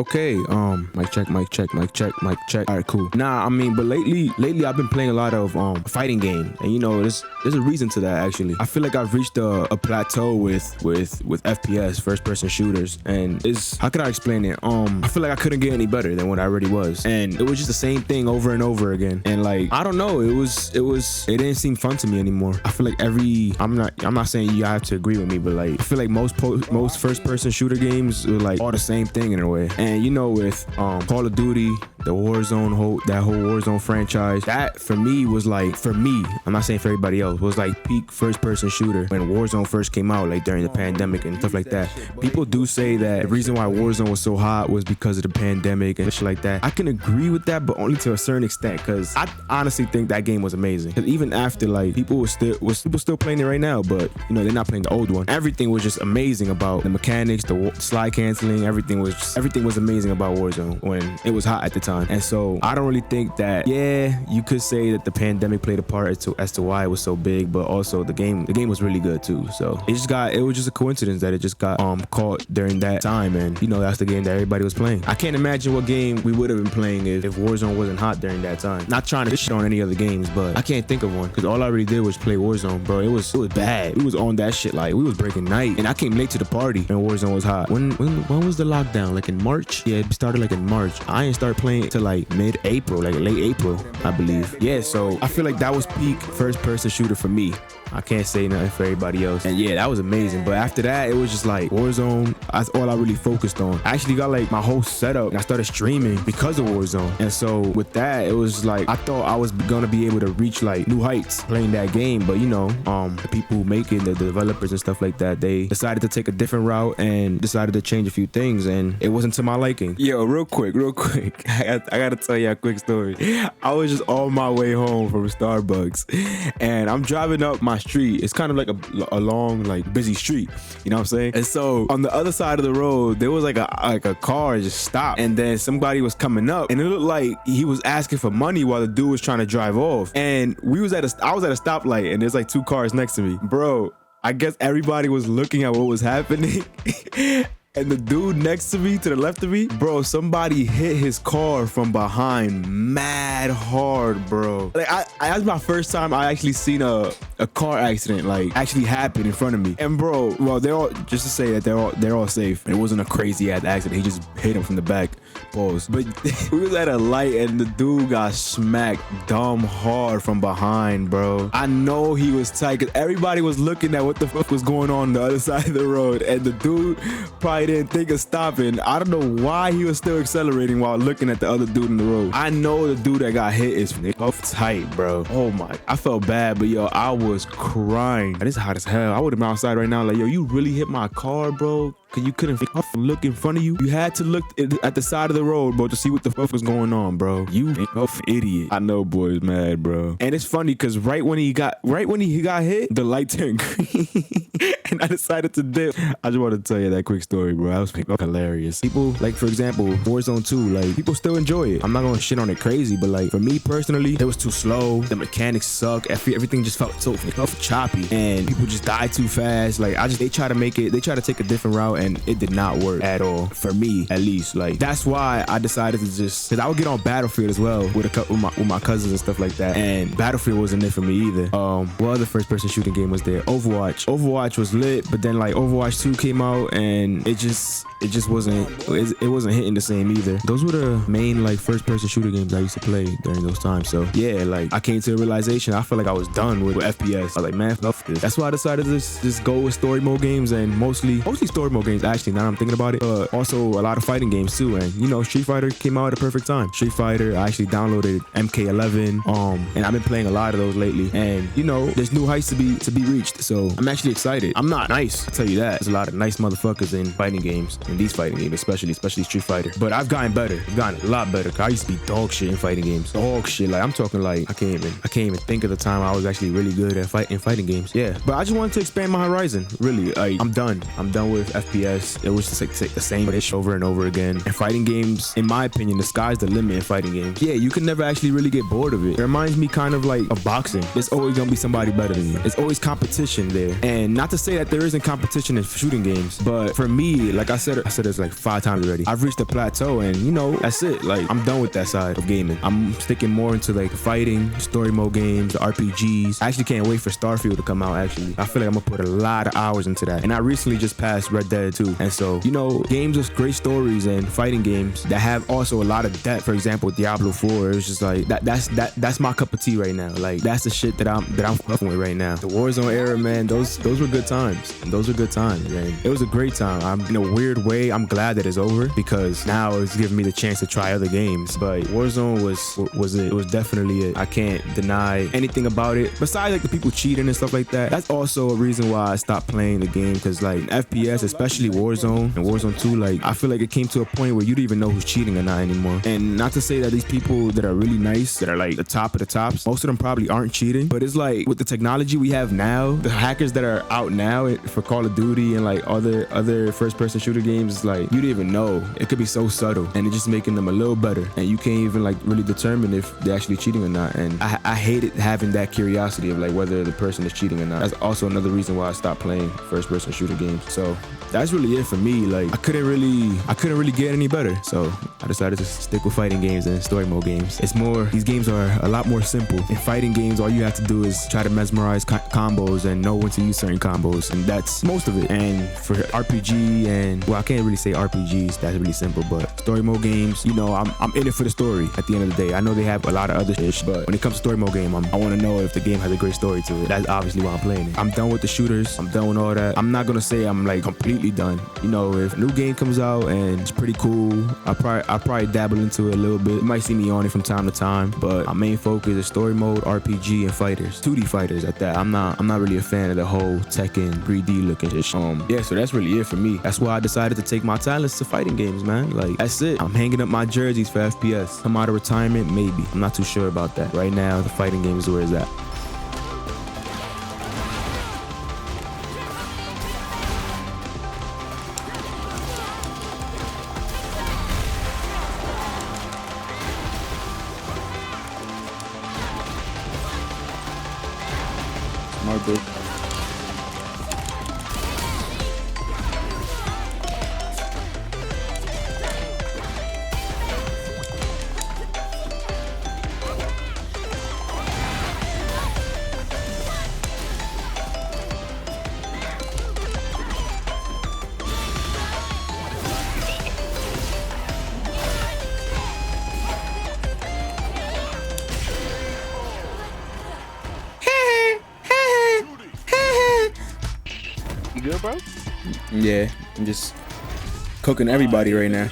Okay, mic check, mic check, mic check, mic check. All right, cool. Nah, I mean, but lately I've been playing a lot of fighting game, and there's a reason to that actually. I feel like I've reached a plateau with FPS, first person shooters, and how can I explain it? I feel like I couldn't get any better than what I already was, and it was just the same thing over and over again, and like I don't know, it didn't seem fun to me anymore. I feel like I'm not saying you have to agree with me, but like I feel like most first person shooter games are like all the same thing in a way. And with Call of Duty, the Warzone, that whole Warzone franchise, that for me, I'm not saying for everybody else, was like peak first person shooter when Warzone first came out, like during the pandemic and stuff like that. People do say that the reason why Warzone was so hot was because of the pandemic and shit like that. I can agree with that, but only to a certain extent, because I honestly think that game was amazing. Because even after, like, people still playing it right now, but they're not playing the old one. Everything was just amazing about the mechanics, the slide canceling, everything was amazing about Warzone when it was hot at the time. And so I don't really think that, you could say that the pandemic played a part as to why it was so big, but also the game was really good too. So it was just a coincidence that it just got caught during that time, and that's the game that everybody was playing. I can't imagine what game we would have been playing if Warzone wasn't hot during that time. Not trying to shit on any other games, but I can't think of one, because all I really did was play Warzone, bro. It was bad. We was on that shit, like we was breaking night, and I came late to the party when Warzone was hot. When was the lockdown? Like in March? Yeah, it started like in March. I didn't start playing till like mid-April, like late April, I believe. Yeah, so I feel like that was peak first-person shooter for me. I can't say nothing for everybody else. And yeah, that was amazing. But after that, it was just like Warzone. That's all I really focused on. I actually got like my whole setup, and I started streaming because of Warzone. And so with that, it was like I thought I was gonna be able to reach like new heights playing that game. But the people who make it, the developers and stuff like that, they decided to take a different route and decided to change a few things, and it wasn't to my liking. Yo, real quick. I gotta tell you a quick story. I was just on my way home from Starbucks, and I'm driving up my street. It's kind of like a long, like busy street, you know what I'm saying? And so on the other side of the road, there was like a car just stopped, and then somebody was coming up, and it looked like he was asking for money while the dude was trying to drive off. And I was at a stoplight, and there's like two cars next to me, bro. I guess everybody was looking at what was happening. And the dude next to me, to the left of me, bro, somebody hit his car from behind mad hard, bro. Like that's my first time I actually seen a car accident like actually happen in front of me. And bro, well, they're all safe. It wasn't a crazy ass accident. He just hit him from the back. Pause. But we was at a light, and the dude got smacked dumb hard from behind, bro. I know he was tight, because everybody was looking at what the fuck was going on the other side of the road, and the dude probably didn't think of stopping. I don't know why he was still accelerating while looking at the other dude in the road. I know the dude that got hit is tight, bro. Oh my, I felt bad, but yo, I was crying. This is hot as hell. I would have been outside right now like, yo, you really hit my car, bro? Cause you couldn't look in front of you. You had to look at the side of the road, bro, to see what the fuck was going on, bro. You idiot. I know, boy's mad, bro. And it's funny, cause right when he got hit, the light turned green, and I decided to dip. I just wanted to tell you that quick story, bro. That was hilarious. People, like, for example, Warzone 2, like, people still enjoy it. I'm not gonna shit on it crazy, but like, for me personally, it was too slow. The mechanics suck. Everything just felt so choppy, and people just died too fast. Like, they try to take a different route, and it did not work at all, for me at least. Like, that's why I decided to because I would get on Battlefield as well with my cousins and stuff like that, and Battlefield wasn't it for me either. What other first person shooting game was there? Overwatch was lit, but then like Overwatch 2 came out, and it just wasn't hitting the same either. Those were the main like first person shooter games I used to play during those times. So yeah, like I came to a realization, I feel like I was done with FPS. I was like, man, fuck this. That's why I decided to just go with story mode games, and mostly story mode games actually, now that I'm thinking about it, but also a lot of fighting games too. And Street Fighter came out at a perfect time. Street Fighter, I actually downloaded MK11, and I've been playing a lot of those lately, and there's new heights to be reached, so I'm actually excited. I'm not nice, I'll tell you that. There's a lot of nice motherfuckers in fighting games, in these fighting games, especially Street Fighter, but I've gotten better. I've gotten a lot better, cause I used to be dog shit in fighting games. Dog shit, like I'm talking like I can't even think of the time I was actually really good at fighting games. Yeah, but I just wanted to expand my horizon, really. Like, I'm done with FPS. It was just like the same ish over and over again. And fighting games, in my opinion, the sky's the limit in fighting games. Yeah, you can never actually really get bored of it. It reminds me kind of like of boxing. There's always gonna be somebody better than you. There's always competition there. And not to say that there isn't competition in shooting games, but for me, like I said said this like 5 times already. I've reached a plateau, and you know, that's it. Like, I'm done with that side of gaming. I'm sticking more into like fighting, story mode games, the RPGs. I actually can't wait for Starfield to come out, actually. I feel like I'm gonna put a lot of hours into that. And I recently just passed Red Dead 2. And so, you know, games with great stories and fighting games that have also a lot of depth. For example, Diablo 4, it's just like that's my cup of tea right now. Like, that's the shit that I'm fucking with right now. The Warzone era, man, those were good times. Those were good times, man. It was a great time. In a weird way, I'm glad that it's over, because now it's giving me the chance to try other games. But Warzone was it. It was definitely it. I can't deny anything about it. Besides like the people cheating and stuff like that. That's also a reason why I stopped playing the game, because like FPS, especially Warzone and Warzone 2, like I feel like it came to a point where you don't even know who's cheating or not anymore. And not to say that these people that are really nice, that are like the top of the tops, most of them probably aren't cheating, but it's like with the technology we have now, the hackers that are out now for Call of Duty and like other first-person shooter games, it's like you don't even know. It could be so subtle, and it's just making them a little better, and you can't even like really determine if they're actually cheating or not. And I hated having that curiosity of like whether the person is cheating or not. That's also another reason why I stopped playing first-person shooter games. So that's really it for me. Like I couldn't really get any better, so I decided to stick with fighting games and story mode games. It's more, these games are a lot more simple. In fighting games, all you have to do is try to mesmerize combos and know when to use certain combos, and that's most of it. And for RPG, and well, I can't really say RPGs, that's really simple, but story mode games, you know, I'm in it for the story at the end of the day. I know they have a lot of other shit, but when it comes to story mode game, I want to know if the game has a great story to it. That's obviously why I'm playing it. I'm done with the shooters. I'm done with all that. I'm not gonna say I'm like completely done. You know, if a new game comes out and it's pretty cool, I'll probably dabble into it a little bit. You might see me on it from time to time, but my main focus is story mode, RPG, and fighters. 2D fighters at that. I'm not really a fan of the whole Tekken 3D looking shit. Yeah, so that's really it for me. That's why I decided to take my talents to fighting games, man. Like, that's it. I'm hanging up my jerseys for FPS. Come out of retirement, maybe. I'm not too sure about that. Right now, the fighting game is where it's at. Smart bitch. You good, bro? Yeah, I'm just cooking everybody right now.